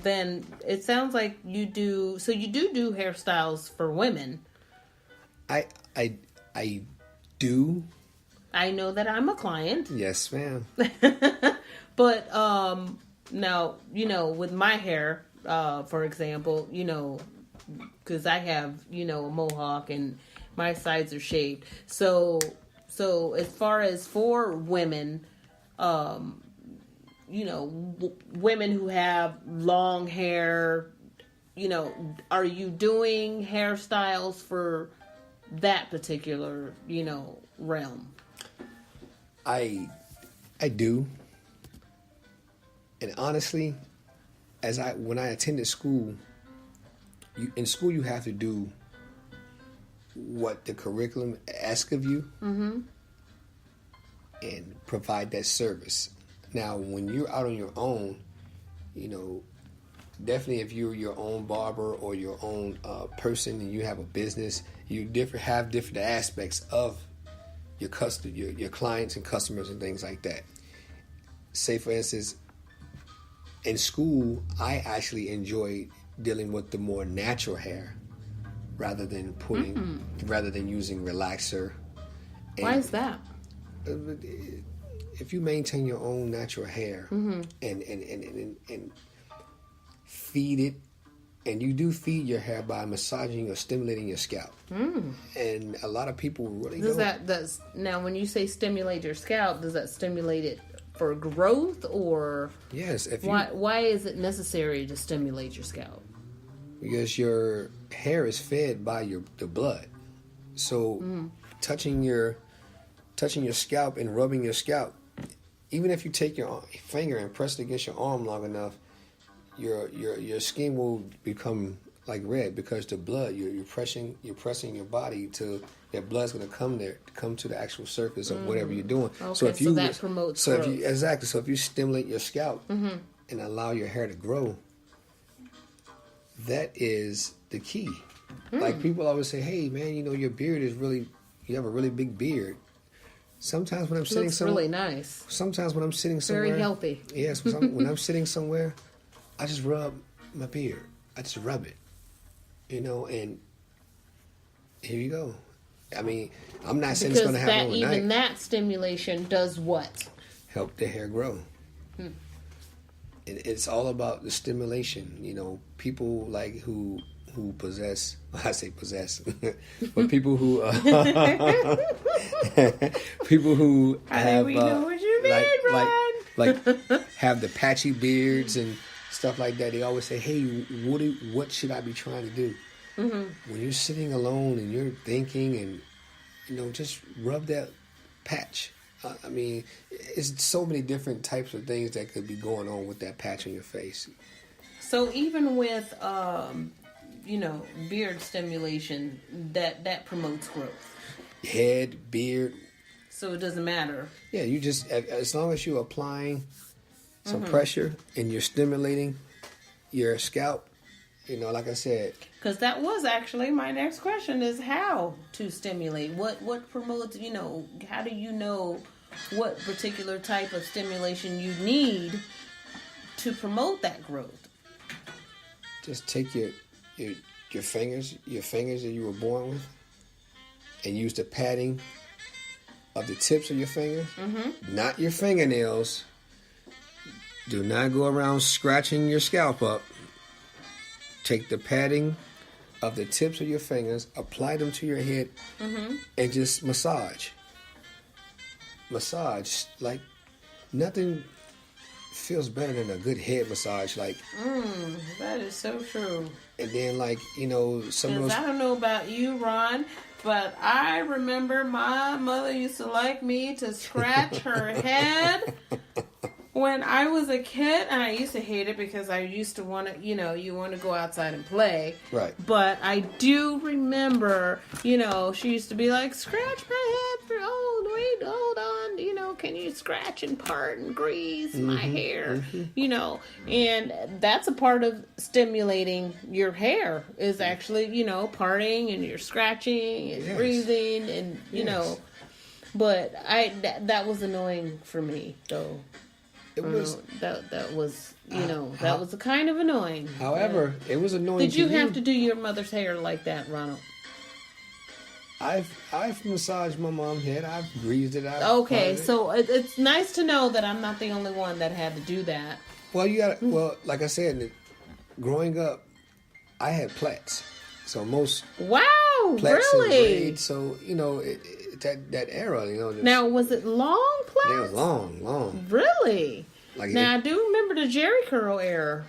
then it sounds like you do. So you do hairstyles for women. I do. I know that I'm a client. Yes, ma'am. But now, with my hair, for example, because I have, a mohawk and my sides are shaved. So as far as for women, women who have long hair, are you doing hairstyles for that particular, realm? I do. And honestly, when I attended school, in school you have to do what the curriculum asks of you, and provide that service. Now, when you're out on your own, definitely if you're your own barber or your own person and you have a business, you have different aspects of your clients and customers and things like that. Say, for instance, in school, I actually enjoyed dealing with the more natural hair rather than using relaxer. Why is that? If you maintain your own natural hair and feed it, and you do feed your hair by massaging or stimulating your scalp. And a lot of people really now when you say stimulate your scalp, does that stimulate it for growth or? Yes. Why is it necessary to stimulate your scalp? Because your hair is fed by the blood. So touching your scalp and rubbing your scalp, even if you take your finger and press it against your arm long enough, your skin will become like red because the blood you're pressing your body to that blood's going to come to the actual surface of whatever you're doing. Okay, so that promotes growth. So if you stimulate your scalp and allow your hair to grow, that is the key. Like people always say, "Hey man, your beard you have a really big beard." Sometimes when I'm sitting somewhere, really nice. Sometimes when I'm sitting somewhere, very healthy. Yes, when I'm sitting somewhere, I just rub my beard. I just rub it, and here you go. I mean, I'm not saying it's going to happen overnight. Even that stimulation does what? Help the hair grow. And it's all about the stimulation. People like who possess. I say possess, but people who have know what you mean, Ron? like have the patchy beards and stuff like that. They always say, "Hey, what should I be trying to do?" When you're sitting alone and you're thinking, and just rub that patch. I mean, it's so many different types of things that could be going on with that patch on your face. So even with beard stimulation, that promotes growth. Head, beard. So it doesn't matter. Yeah, you just, as long as you're applying some pressure and you're stimulating your scalp, like I said. Because that was actually my next question, is how to stimulate. What promotes, how do you know what particular type of stimulation you need to promote that growth? Just take your fingers that you were born with, and use the padding of the tips of your fingers, not your fingernails. Do not go around scratching your scalp up. Take the padding of the tips of your fingers, apply them to your head, and just massage. Massage. Like, nothing feels better than a good head massage. Like, that is so true. And then, some of those. I don't know about you, Ron, but I remember my mother used to like me to scratch her head when I was a kid, and I used to hate it because I used to want to, you want to go outside and play. Right. But I do remember, she used to be like, scratch my head wait, hold on, can you scratch and part and grease my hair, and that's a part of stimulating your hair is actually, parting and you're scratching and breathing and, but that was annoying for me, though. It was that was that was kind of annoying. However, it was annoying. Did you have to do your mother's hair like that, Ronald? I've massaged my mom's head. I've greased it out. Okay, so it's nice to know that I'm not the only one that had to do that. Well, like I said, growing up, I had plaits. So most plaits really? and braids. So that era, Now, was it long plaits? They was long. Really? Like now, I do remember the Jerry curl era.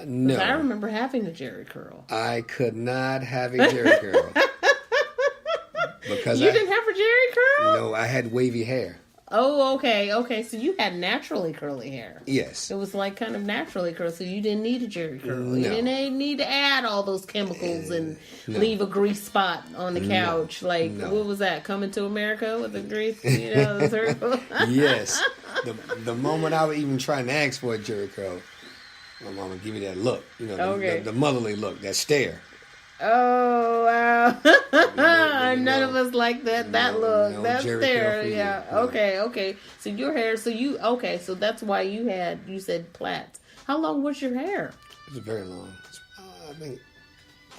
No, I remember having a Jerry curl. I could not have a Jerry curl. Because you didn't have a Jerry curl? No, I had wavy hair. Oh, okay. So you had naturally curly hair. Yes. It was like kind of naturally curly, so you didn't need a Jerry curl. No. You didn't need to add all those chemicals and leave a grease spot on the couch. What was that? Coming to America with the grease, the circle? Yes. The moment I was even trying to ask for a Jerry curl, my mama give me that look, the motherly look, that stare. Oh, wow. None of us like that look. No that's Jerry there. curl for Yeah. you. No. Okay. So your hair, so that's why you said plaits. How long was your hair? It was very long. I think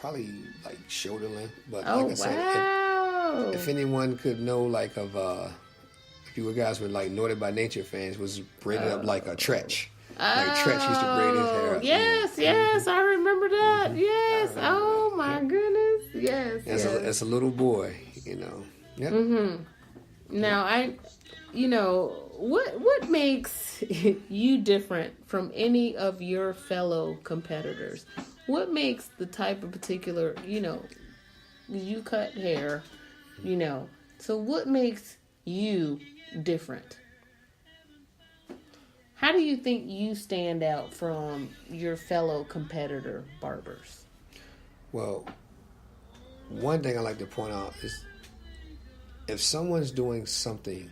probably like shoulder length. But Oh, like I said, wow. if anyone could know if you guys were like Naughty by Nature fans, was braided up like a Tretch. Like Tretch used to braid his hair up. Yes, I remember that. Yes. Oh my goodness. Yes. As a little boy, Yep. Mm-hmm. Now what makes you different from any of your fellow competitors? What makes the type of particular, you cut hair, so what makes you different? How do you think you stand out from your fellow competitor barbers? Well, one thing I like to point out is if someone's doing something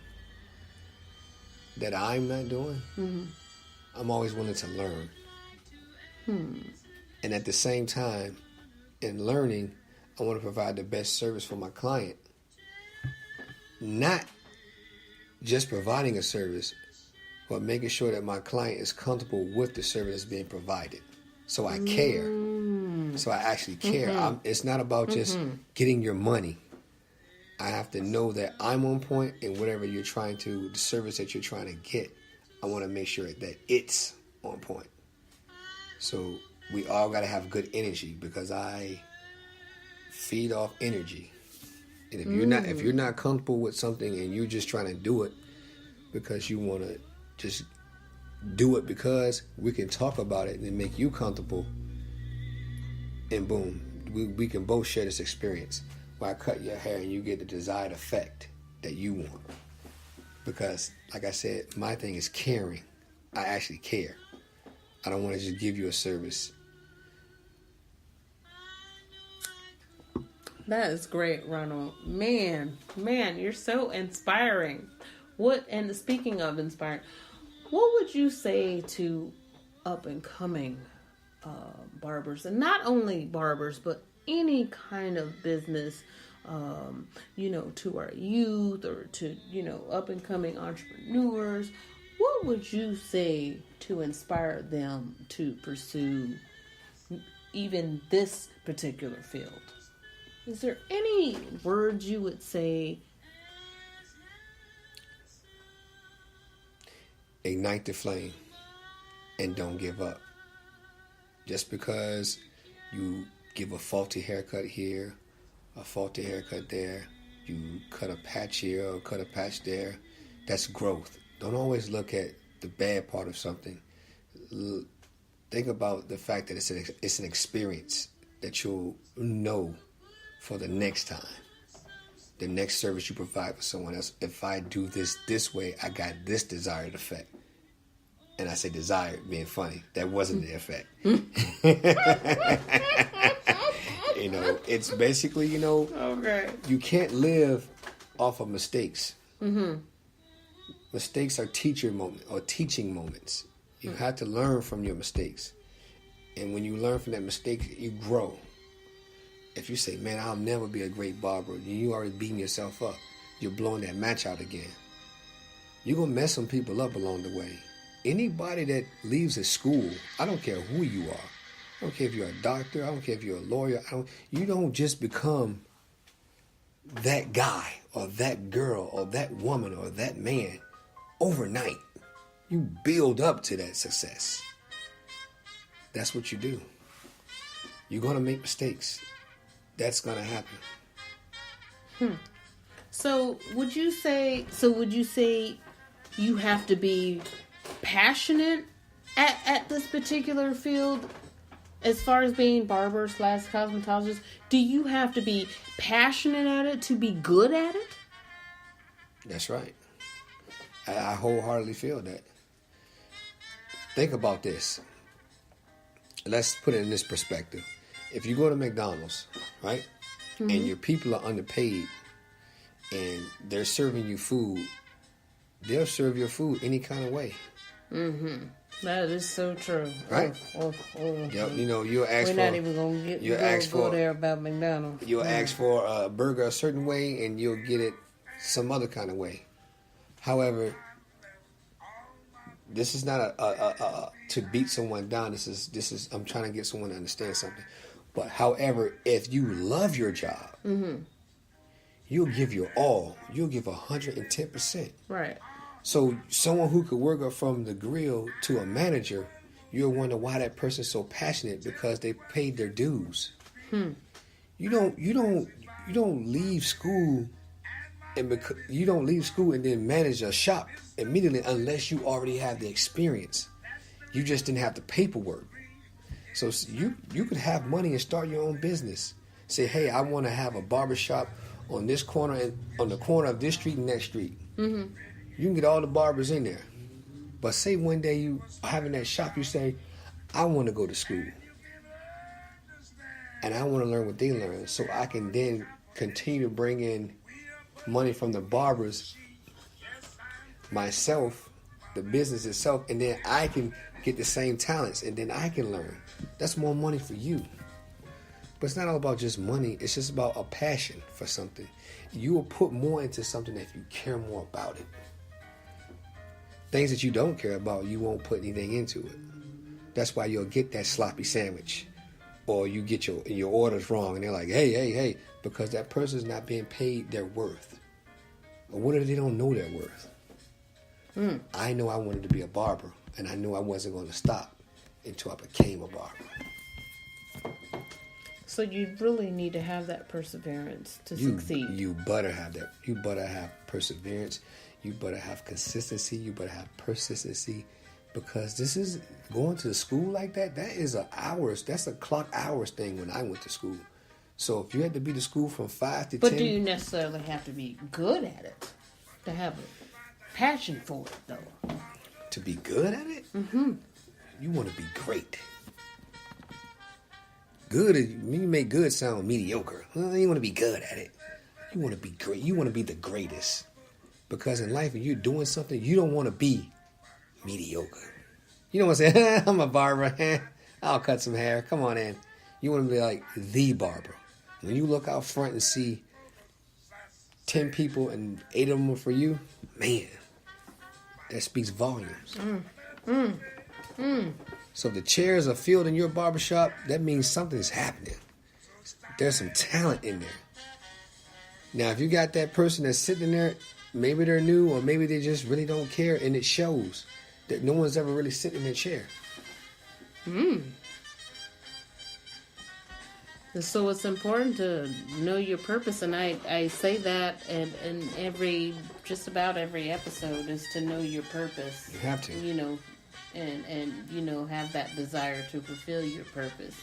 that I'm not doing, I'm always willing to learn. And at the same time, in learning, I want to provide the best service for my client. Not just providing a service, but making sure that my client is comfortable with the service being provided. So I care. So I actually care. It's not about just getting your money. I have to know that I'm on point in whatever the service that you're trying to get. I want to make sure that it's on point. So we all got to have good energy because I feed off energy. And if you're not comfortable with something and you're just trying to do it because you want to just do it because we can talk about it and make you comfortable, and boom, we can both share this experience where I cut your hair and you get the desired effect that you want. Because, like I said, my thing is caring. I actually care. I don't want to just give you a service. That is great, Ronald. Man, you're so inspiring. And speaking of inspiring, what would you say to up and coming barbers, and not only barbers, but any kind of business, to our youth or to, up and coming entrepreneurs? What would you say to inspire them to pursue even this particular field? Is there any words you would say? Ignite the flame and don't give up. Just because you give a faulty haircut here, a faulty haircut there, you cut a patch here or cut a patch there, that's growth. Don't always look at the bad part of something. Think about the fact that it's an experience that you'll know for the next time. The next service you provide for someone else. If I do this way, I got this desired effect. And I say desired, being funny. That wasn't the effect. It's basically, Okay. You can't live off of mistakes. Mistakes are teaching moments. You have to learn from your mistakes. And when you learn from that mistake, you grow. If you say, man, I'll never be a great barber, you already beating yourself up. You're blowing that match out again. You're going to mess some people up along the way. anybody that leaves a school, I don't care who you are. I don't care if you're a doctor. I don't care if you're a lawyer. You don't just become that guy or that girl or that woman or that man overnight. You build up to that success. That's what you do. You're going to make mistakes. That's going to happen. So would you say you have to be passionate at this particular field as far as being barber / cosmetologist? Do you have to be passionate at it to be good at it? That's right. I wholeheartedly feel that. Think about this. Let's put it in this perspective. If you go to McDonald's, right, and your people are underpaid and they're serving you food, they'll serve your food any kind of way. Mm-hmm. That is so true. Right? Yep. You know, you'll ask We're for... not even going to go there about McDonald's. You'll ask for a burger a certain way and you'll get it some other kind of way. However, this is not a to beat someone down. This is I'm trying to get someone to understand something. But however, if you love your job, you'll give your all. You'll give 110%. Right. So someone who could work up from the grill to a manager, you'll wonder why that person's so passionate, because they paid their dues. You don't leave school and then manage a shop immediately unless you already have the experience. You just didn't have the paperwork. So you could have money and start your own business. Say, hey, I want to have a barber shop on this corner and on the corner of this street and that street. You can get all the barbers in there. But say one day you having that shop, you say, I want to go to school. And I want to learn what they learn so I can then continue to bring in money from the barbers, myself, the business itself, and then I can get the same talents and then I can learn. That's more money for you. But it's not all about just money. It's just about a passion for something. You will put more into something if you care more about it. Things that you don't care about, you won't put anything into it. That's why you'll get that sloppy sandwich. Or you get your orders wrong and they're like, hey, because that person's not being paid their worth. Or what if they don't know their worth? I know I wanted to be a barber, and I knew I wasn't going to stop until I became a barber. So you really need to have that perseverance to succeed. You better have that. You better have perseverance. You better have consistency. You better have persistency. Because this is going to school like that. That is that's a clock hours thing when I went to school. So if you had to be to school from 5 to 10. But do you necessarily have to be good at it to have a passion for it, though? To be good at it? You want to be great. Good, you make good sound mediocre. Well, you want to be good at it. You want to be great. You want to be the greatest. Because in life, when you're doing something, you don't want to be mediocre. You don't want to say, I'm a barber. I'll cut some hair. Come on in. You want to be like the barber. When you look out front and see 10 people and 8 of them are for you, man, that speaks volumes. So if the chairs are filled in your barbershop, that means something's happening. There's some talent in there. Now, if you got that person that's sitting there, maybe they're new or maybe they just really don't care, and it shows that no one's ever really sitting in their chair. So it's important to know your purpose, and I say that in just about every episode is to know your purpose. You have to. You know, and have that desire to fulfill your purpose.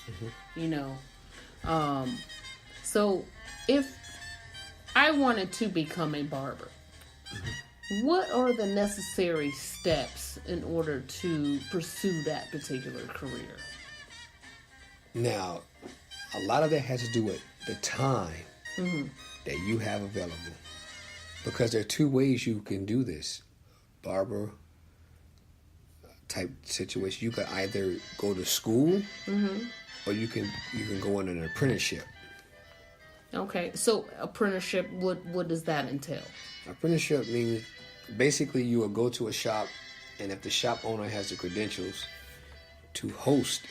So if I wanted to become a barber, what are the necessary steps in order to pursue that particular career? Now, a lot of that has to do with the time that you have available. Because there are 2 ways you can do this. Barber type situation. You can either go to school or you can go on an apprenticeship. Okay, so apprenticeship, what does that entail? Apprenticeship means basically you will go to a shop And if the shop owner has the credentials to host